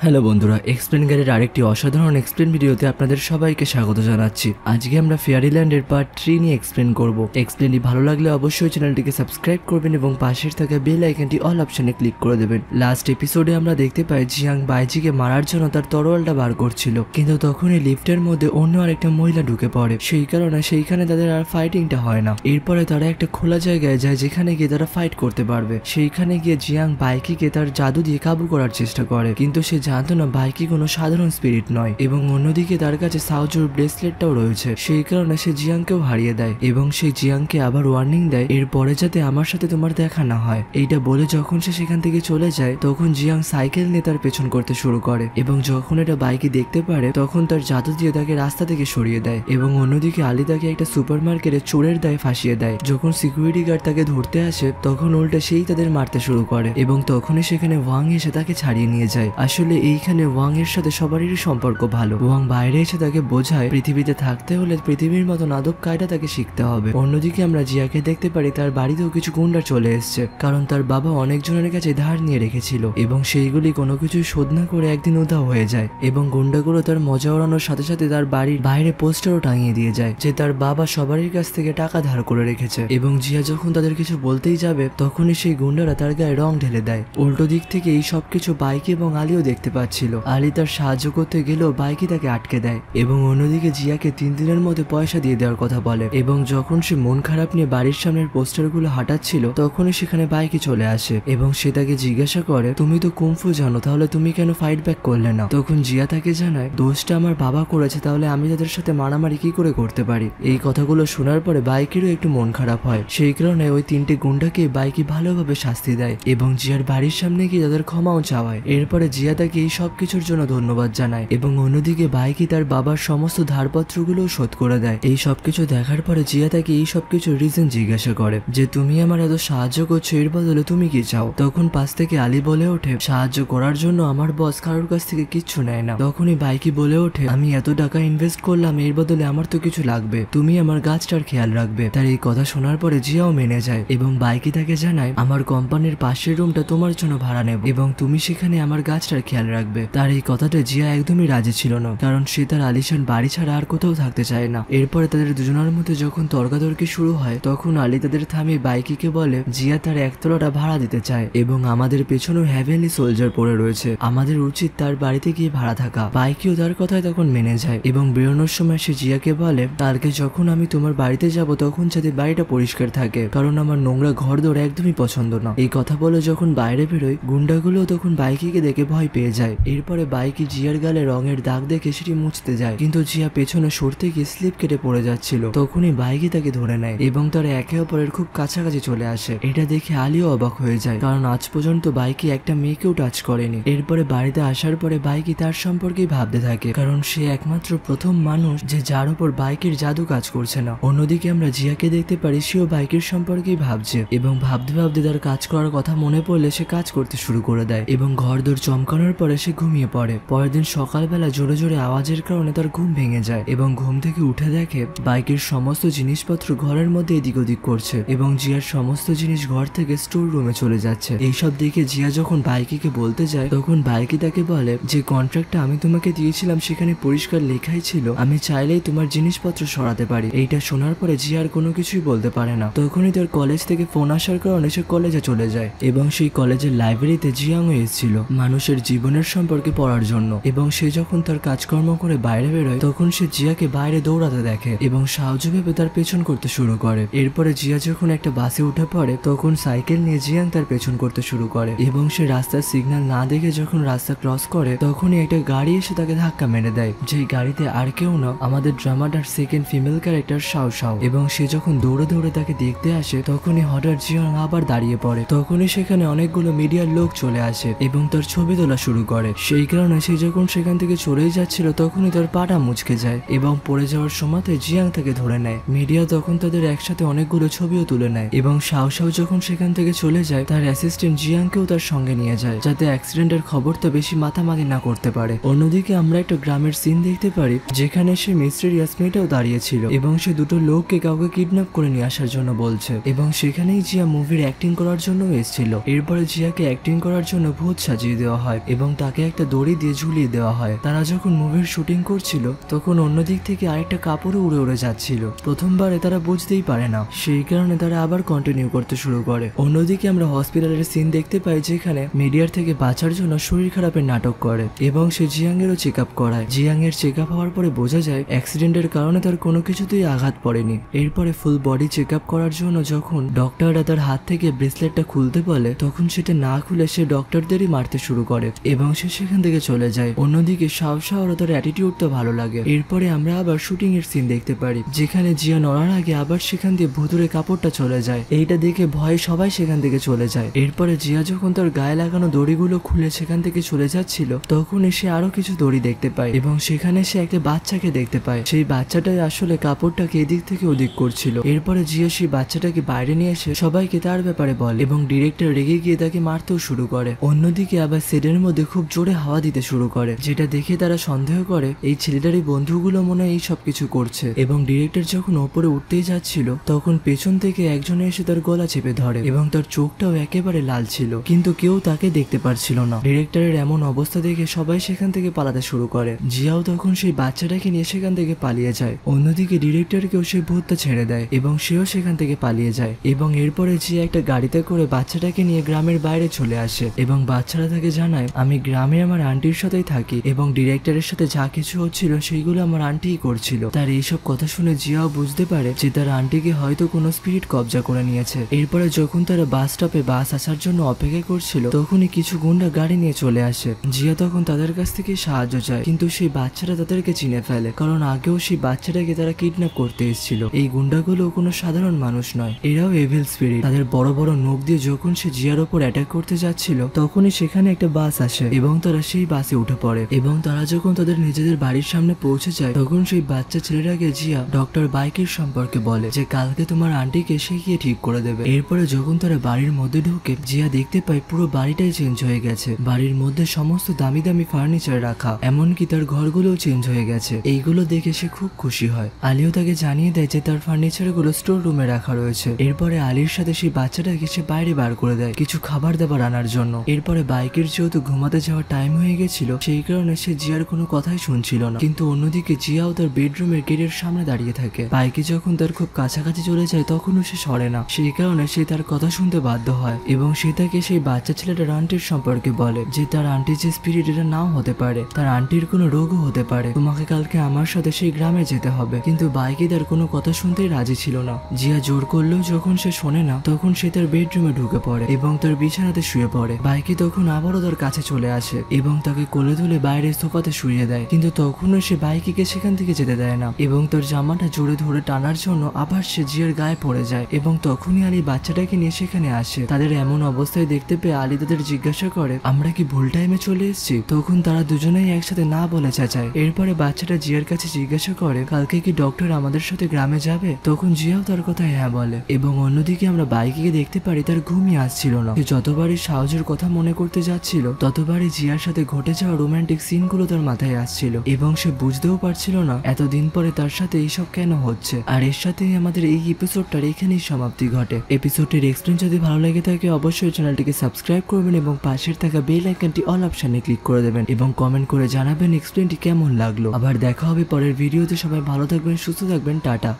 Hello বন্ধুরা, explain গাইডের আরেকটি অসাধারণ এক্সপ্লেন ভিডিওতে আপনাদের সবাইকে স্বাগত জানাচ্ছি। আজকে আমরা ফেয়ারিল্যান্ডের পার্ট 3 নিয়ে এক্সপ্লেন করব। এক্সপ্লেনটি ভালো লাগলে অবশ্যই চ্যানেলটিকে সাবস্ক্রাইব করবেন এবং পাশের থাকা বেল আইকনটি অল অপশনে ক্লিক করে দেবেন। লাস্ট এপিসোডে আমরা দেখতে পাই জিয়াং বাইজিকে মারার জন্য তার তরোয়ালটা বার করছিল, কিন্তু তখনই লিফটের মধ্যে অন্য আরেকটা মহিলা ঢুকে পড়ে। সেই কারণে সেইখানে তাদের আর ফাইটিংটা হয় না। এরপরে তারা একটা খোলা জায়গায় যায় যেখানে গিয়ে তারা ফাইট করতে পারবে। সেইখানে গিয়ে জিয়াং বাইকিকে তার জাদু দিয়ে কাবু করার চেষ্টা করে, কিন্তু সে জানতো না বাইকি কোনো সাধারণ স্পিরিট নয় এবং অন্যদিকে তার কাছে সাওজুর ব্রেসলেটটাও রয়েছে। সেই কারণে সে জিয়াংকেও হারিয়ে দেয় এবং সেই জিয়াংকে আবার ওয়ার্নিং দেয় এরপরে যাতে আমার সাথে তোমার দেখা না হয়। এইটা বলে যখন সে সেখান থেকে চলে যায় তখন জিয়াং সাইকেল নিয়ে তার পেছন করতে শুরু করে এবং যখন এটা বাইকি দেখতে পারে তখন তার জাদু দিয়ে তাকে রাস্তা থেকে সরিয়ে দেয় এবং অন্যদিকে আলী তাকে একটা সুপার মার্কেটে চোরের দায়ে ফাঁসিয়ে দেয়। যখন সিকিউরিটি গার্ড তাকে ধরতে আসে তখন উল্টে সেই তাদের মারতে শুরু করে এবং তখনই সেখানে ওয়াং এসে তাকে ছাড়িয়ে নিয়ে যায়। আসলে এইখানে ওয়াং এর সাথে সবারই সম্পর্ক ভালো। ওয়াং বাইরে এসে তাকে বোঝায় পৃথিবীতে থাকতে হলে পৃথিবীর মতো আদব কায়দা তাকে শিখতে হবে। অন্যদিকে আমরা জিয়াকে দেখতে পারি তার বাড়িতেও কিছু গুন্ডা চলে এসছে, কারণ তার বাবা অনেকজনের কাছে ধার নিয়ে রেখেছিল এবং সেইগুলি কোনো কিছু শোধ না করে একদিন উধাও হয়ে যায় এবং গুন্ডাগুলো তার মজা ওড়ানোর সাথে সাথে তার বাড়ির বাইরে পোস্টারও টাঙিয়ে দিয়ে যায় যে তার বাবা সবারই কাছ থেকে টাকা ধার করে রেখেছে। এবং জিয়া যখন তাদের কিছু বলতেই যাবে তখনই সেই গুন্ডারা তার গায়ে রং ঢেলে দেয়। উল্টো দিক থেকে এই সবকিছু বাইকি এবং আলীও দেখতে পাচ্ছিল। আলী তার সাহায্য করতে গেলেও বাইকি তাকে আটকে দেয় এবং অন্যদিকে জিয়াকে 3 দিনের মধ্যে পয়সা দিয়ে দেওয়ার কথা বলে এবং যখন সে মন খারাপ নিয়ে বাড়ির সামনের পোস্টারগুলো হাঁটাচ্ছিল তখনই সেখানে বাইকি চলে আসে এবং সে তাকে জিজ্ঞাসা করে তুমি তো কুমফু জানো, তাহলে তুমি কেন ফাইট ব্যাক করলে না? তখন জিয়া তাকে জানায় দোষটা আমার বাবা করেছে, তাহলে আমি তাদের সাথে মারামারি কি করে করতে পারি? এই কথাগুলো শোনার পরে বাইকেরও একটু মন খারাপ হয়। সেই কারণে ওই 3টে গুন্ডাকে বাইকি ভালোভাবে শাস্তি দেয় এবং জিয়ার বাড়ির সামনে গিয়ে তাদের ক্ষমাও চাওয়ায়। এরপরে জিয়া তাকে এই সব কিছুর জন্য ধন্যবাদ জানায় এবং অন্যদিকে বাইকি তার বাবার সমস্ত ধারপত্রগুলোও শোধ করে দেয়। এই সবকিছু দেখার পরে জিয়া তাকে এই সবকিছুর রিজন জিজ্ঞাসা করে যে তুমি আমার এত সাহায্য করছো, এর বদলে তুমি কি চাও? তখন পাশ থেকে আলী বলে ওঠে সাহায্য করার জন্য আমার বস কারোর কাছ থেকে কিচ্ছু নেয় না। তখনই বাইকি বলে ওঠে আমি এত টাকা ইনভেস্ট করলাম, এর বদলে আমার তো কিছু লাগবে, তুমি আমার গাছটার খেয়াল রাখবে। তার এই কথা শোনার পরে জিয়াও মেনে যায় এবং বাইকি তাকে জানায় আমার কোম্পানির পাশের রুমটা তোমার জন্য ভাড়া নেব এবং তুমি সেখানে আমার গাছটার খেয়াল রাখবে। তার এই কথাটা জিয়া একদমই রাজি ছিল না, কারণ সে তার আলিশান বাড়ি ছাড়া আর কোথাও থাকতে চায় না। এরপরে তাদের দুজনের মধ্যে যখন তর্কাতর্কি শুরু হয় তখন আলী তাদের থামিয়ে বাইকিকে বলে জিয়া তার 1 তলাটা ভাড়া দিতে চায় এবং আমাদের পেছনেও হ্যাভেনলি সোলজার পড়ে রয়েছে, আমাদের উচিত তার বাড়িতে গিয়ে ভাড়া থাকা। বাইকিও তার কথায় তখন মেনে যায় এবং বেরোনোর সময় সে জিয়াকে বলে কালকে যখন আমি তোমার বাড়িতে যাব তখন যাতে বাড়িটা পরিষ্কার থাকে, কারণ আমার নোংরা ঘর দৌড় একদমই পছন্দ না। এই কথা বলে যখন বাইরে বেরোয় গুন্ডাগুলো তখন বাইকিকে দেখে ভয় পেয়ে যায়। এরপরে বাইকি জিয়ার গালে রঙের দাগ দেখে সেটি মুছতে যায়, কিন্তু জিয়া পেছনে সরতে গিয়ে স্লিপ কেটে পড়ে যাচ্ছিল। তখনই বাইকি তাকে ধরে নেয় এবং তারা একে অপরের খুব কাছাকাছি চলে আসে। এটা দেখে আলিও অবাক হয়ে যায়, কারণ আজ পর্যন্ত বাইকি একটা মেয়েকেও টাচ করেনি। এরপরে বাড়িতে আসার পরে বাইকি তার সম্পর্কেই ভাবতে থাকে, কারণ সে একমাত্র প্রথম মানুষ যে যার উপর বাইকের জাদু কাজ করছে না। অন্যদিকে আমরা জিয়াকে দেখতে পারি সেও বাইকের সম্পর্কেই ভাবছে এবং ভাবতে ভাবতে তার কাজ করার কথা মনে পড়লে সে কাজ করতে শুরু করে দেয় এবং ঘর দৌড় চমকানোর পরে সে ঘুমিয়ে পড়ে। পরের দিন সকালবেলা জোরে জোরে আওয়াজের কারণে তার ঘুম ভেঙে যায় এবং ঘুম থেকে উঠে দেখে বাইকের সমস্ত জিনিসপত্র ঘরের মধ্যে এদিক ওদিক করছে এবং জিয়ার সমস্ত জিনিস ঘর থেকে স্টোর রুমে চলে যাচ্ছে। এইসব দেখে জিয়া যখন বাইকিকে বলতে যায় তখন বাইকি তাকে বলে যে কন্ট্রাক্টটা আমি তোমাকে দিয়েছিলাম সেখানে পরিষ্কার লেখাই ছিল আমি চাইলেই তোমার জিনিসপত্র সরাতে পারি। এইটা শোনার পরে জিয়া আর কোনো কিছুই বলতে পারে না। তখনই তার কলেজ থেকে ফোন আসার কারণে সে কলেজে চলে যায় এবং সেই কলেজের লাইব্রেরিতে জিয়াংও এসেছিল মানুষের জীবনের সম্পর্কে পড়ার জন্য এবং সে যখন তার কাজকর্ম করে বাইরে বেরোয় তখন সে জিয়াকে বাইরে দৌড়াতে দেখে এবং সাহায্য ভেবে তার পেছন করতে শুরু করে। এরপরে জিয়া যখন একটা বাসে উঠে পড়ে তখন সাইকেল নিয়ে জিয়াং তার পেছন করতে শুরু করে এবং সে রাস্তার সিগন্যাল না দেখে যখন রাস্তা ক্রস করে তখনই একটা গাড়ি এসে তাকে ধাক্কা মেরে দেয়, যেই গাড়িতে আর কেউ না আমাদের ড্রামাটার সেকেন্ড ফিমেল ক্যারেক্টার শাও শাও। এবং সে যখন দৌড়ে দৌড়ে তাকে দেখতে আসে তখনই হঠাৎ জিয়াং আবার দাঁড়িয়ে পড়ে। তখনই সেখানে অনেকগুলো মিডিয়ার লোক চলে আসে এবং তার ছবি তোলা শুরু করে। সেই কারণে সে যখন সেখান থেকে চলেই যাচ্ছিল তখনই তার পাটা মুচকে যায় এবং পড়ে যাওয়ার সময়তে জিয়াং তাকে ধরে নেয়। মিডিয়া তখন তাদের একসাথে অনেকগুলো ছবিও তুলে নেয় এবং শাও শাও যখন সেখান থেকে চলে যায় তার অ্যাসিস্ট্যান্ট জিয়াংকেও তার সঙ্গে নিয়ে যায় যাতে অ্যাক্সিডেন্টের খবরটা বেশি মাথামাতি না করতে পারে। অন্যদিকে আমরা একটা গ্রামের সিন দেখতে পারি যেখানে সে মিস্টেরিয়াস মেয়েটাও দাঁড়িয়েছিল এবং সে দুটো লোককে কাউকে কিডন্যাপ করে নিয়ে আসার জন্য বলছে এবং সেখানেই জিয়া মুভির অ্যাক্টিং করার জন্য এসেছিল। এরপরে জিয়াকে অ্যাক্টিং করার জন্য ভূত সাজিয়ে দেওয়া হয় এবং তাকে একটা দড়ি দিয়ে ঝুলিয়ে দেওয়া হয়। তারা যখন মুভির শুটিং করছিল তখন অন্যদিক থেকে আরেকটা কাপড়ও উড়ে উড়ে যাচ্ছিল। প্রথমবারে তারা বুঝতেই পারে না, সেই কারণে তারা আবার কন্টিনিউ করতে শুরু করে। অন্যদিকে আমরা হসপিটালের সিন দেখতে পাই যেখানে মিডিয়ার থেকে বাঁচার জন্য শরীর খারাপের নাটক করে এবং সে জিয়াং এরও চেক আপ করায়। জিয়াং এর চেক আপ হওয়ার পরে বোঝা যায় অ্যাক্সিডেন্টের কারণে তার কোনো কিছুতেই আঘাত পড়েনি। এরপরে ফুল বডি চেক আপ করার জন্য যখন ডক্টররা তার হাত থেকে ব্রেসলেটটা খুলতে বলে তখন সেটা না খুলে সে ডক্টরদেরই মারতে শুরু করে এবং সে সেখান থেকে চলে যায়। অন্যদিকে শাওশাওরও তার অ্যাটিটিউডটা ভালো লাগে। এরপরে আমরা আবার শুটিং এর সিন দেখতে পারি যেখানে জিয়া নড়ার আগে আবার সেখান দিয়ে ভুতুরে কাপড়টা চলে যায়। এইটা দেখে ভয়ে সবাই সেখান থেকে চলে যায়। এরপরে জিয়া যখন তার গায়ে লাগানো দড়িগুলো খুলে সেখান থেকে চলে যাচ্ছিল তখন সে আরো কিছু দড়ি দেখতে পায় এবং সেখানে সে একটা বাচ্চাকে দেখতে পায়। সেই বাচ্চাটাই আসলে কাপড়টাকে এদিক থেকে ওদিক করছিল। এরপরে জিয়া সেই বাচ্চাটাকে বাইরে নিয়ে এসে সবাইকে তার ব্যাপারে বলে এবং ডিরেক্টর রেগে গিয়ে তাকে মারতেও শুরু করে। অন্যদিকে আবার সেটের মধ্যে খুব জোরে হাওয়া দিতে শুরু করে, যেটা দেখে তারা সন্দেহ করে এই ছেলেটারই বন্ধুগুলো মনে হয় এই সব কিছু করছে। এবং ডিরেক্টর যখন ওপরে উঠতেই যাচ্ছিল তখন পেছন থেকে একজনে এসে তার গলা চেপে ধরে এবং তার চোখটাও একেবারে লাল ছিল, কিন্তু কেউ তাকে দেখতে পারছিল না। ডিরেক্টরের এমন অবস্থা দেখে সবাই সেখান থেকে পালাতে শুরু করে। জিয়াও তখন সেই বাচ্চাটাকে নিয়ে সেখান থেকে পালিয়ে যায়। অন্যদিকে ডিরেক্টরকেও সেই ভূতটা ছেড়ে দেয় এবং সেও সেখান থেকে পালিয়ে যায়। এবং এরপরে জিয়া একটা গাড়িতে করে বাচ্চাটাকে নিয়ে গ্রামের বাইরে চলে আসে এবং বাচ্চারা তাকে জানায় আমি গ্রামে আমার আন্টির সাথেই থাকি এবং ডিরেক্টরের সাথে যা কিছু হচ্ছিল সেইগুলো আমার আন্টিই করছিল। তার এইসব কথা শুনে জিয়াও বুঝতে পারে যে তার আন্টিকে হয়তো কোনো স্পিরিট কবজা করে নিয়েছে। এরপরে যখন তারা বাস স্টপে বাস আসার জন্য অপেক্ষা করছিল তখনই কিছু গুন্ডা গাড়ি নিয়ে চলে আসে। জিয়া তখন তাদের কাছ থেকে সাহায্য চায়, কিন্তু সেই বাচ্চারা তাদেরকে চিনে ফেলে, কারণ আগেও সেই বাচ্চাটাকে তারা কিডন্যাপ করতে এসেছিল। এই গুন্ডাগুলো কোনো সাধারণ মানুষ নয়, এরাও এভিল স্পিরিট। তাদের বড় বড় নখ দিয়ে যখন সে জিয়ার ওপর অ্যাটাক করতে যাচ্ছিল তখনই সেখানে একটা বাস আসে এবং তারা সেই বাসে উঠে পড়ে। এবং তারা যখন তাদের নিজেদের বাড়ির সামনে পৌঁছে যায় তখন সেই বাচ্চা ছেলেটাকে জিয়া ডক্টর বাইকের সম্পর্কে বলে যে কালকে তোমার আন্টিকে সে গিয়ে ঠিক করে দেবে। এরপরে যখন তারা বাড়ির মধ্যে ঢোকে জিয়া দেখতে পায় পুরো বাড়িটাই চেঞ্জ হয়ে গেছে। বাড়ির মধ্যে সমস্ত দামি দামি ফার্নিচার রাখা, এমনকি তার ঘরগুলোও চেঞ্জ হয়ে গেছে। এইগুলো দেখে সে খুব খুশি হয়। আলিও তাকে জানিয়ে দেয় যে তার ফার্নিচার গুলো স্টোর রুমে রাখা রয়েছে। এরপরে আলির সাথে সেই বাচ্চাটাকে সে বাইরে বার করে দেয় কিছু খাবার দাবার আনার জন্য। এরপরে বাইকের যেহেতু ঘুমাতে যাওয়ার টাইম হয়ে গেছিল সেই কারণে সে জিয়ার কোনো কথাই শুনছিল না, কিন্তু অন্যদিকে জিয়াও তার বেডরুমের গেটের সামনে দাঁড়িয়ে থাকে। বাইকে যখন তার খুব কাছাকাছি চলে যায় তখনও সে সরে না, সেই কারণে সে তার কথা শুনতে বাধ্য হয় এবং সে তাকে সেই বাচ্চা ছেলেটার আন্টির সম্পর্কে বলে যে তার আন্টি যে স্পিরিট এটা নাও হতে পারে, তার আন্টির কোনো রোগও হতে পারে, তোমাকে কালকে আমার সাথে সেই গ্রামে যেতে হবে। কিন্তু বাইকে তার কোনো কথা শুনতেই রাজি ছিল না। জিয়া জোর করলেও যখন সে শোনে না তখন সে তার বেডরুমে ঢুকে পড়ে এবং তার বিছানাতে শুয়ে পড়ে। বাইকে তখন আবারও তার কাছে চলে আসে এবং তাকে কোলে তুলে বাইরে সোফাতে শুয়ে দেয়, কিন্তু তখনও সে বাইকে সেখান থেকে যেতে দেয় না এবং তার জামাটা জোরে ধরে টানার জন্য আবার সে জিয়ার গায়ে পড়ে যায়। এবং তখনই আলী বাচ্চাটাকে নিয়ে সেখানে আসে। তাদের এমন অবস্থায় দেখতে পেয়ে আলী তাদের জিজ্ঞাসা করে আমরা কি ভুল টাইমে চলে এসেছি? তখন তারা দুজনেই একসাথে না বলে চাচায়। এরপরে বাচ্চাটা জিয়ার কাছে জিজ্ঞাসা করে কালকে কি ডক্টর আমাদের সাথে গ্রামে যাবে? তখন জিয়াও তার কথা হ্যাঁ বলে। এবং অন্যদিকে আমরা বাইকে দেখতে পারি তার ঘুমই আসছিল না। সে যতবারই সাহসের কথা মনে করতে যাচ্ছিল ততবারই জিয়ার সাথে ঘটে যাওয়া রোমান্টিক সিনগুলো তার মাথায় আসছিল এবং সে বুঝতেও পারছিল না এতদিন পরে তার সাথে এইসব কেন হচ্ছে। আর এর সাথেই আমাদের এই এপিসোডটার এখানেই সমাপ্তি ঘটে। এপিসোডটির এক্সপ্লেন যদি ভালো লেগে থাকে অবশ্যই চ্যানেলটিকে সাবস্ক্রাইব করবেন এবং পাশের থাকা বেল আইকনটি অল অপশনে ক্লিক করে দেবেন এবং কমেন্ট করে জানাবেন এক্সপ্লেনটি কেমন লাগলো। আবার দেখা হবে পরের ভিডিওতে। সবাই ভালো থাকবেন, সুস্থ থাকবেন, টাটা।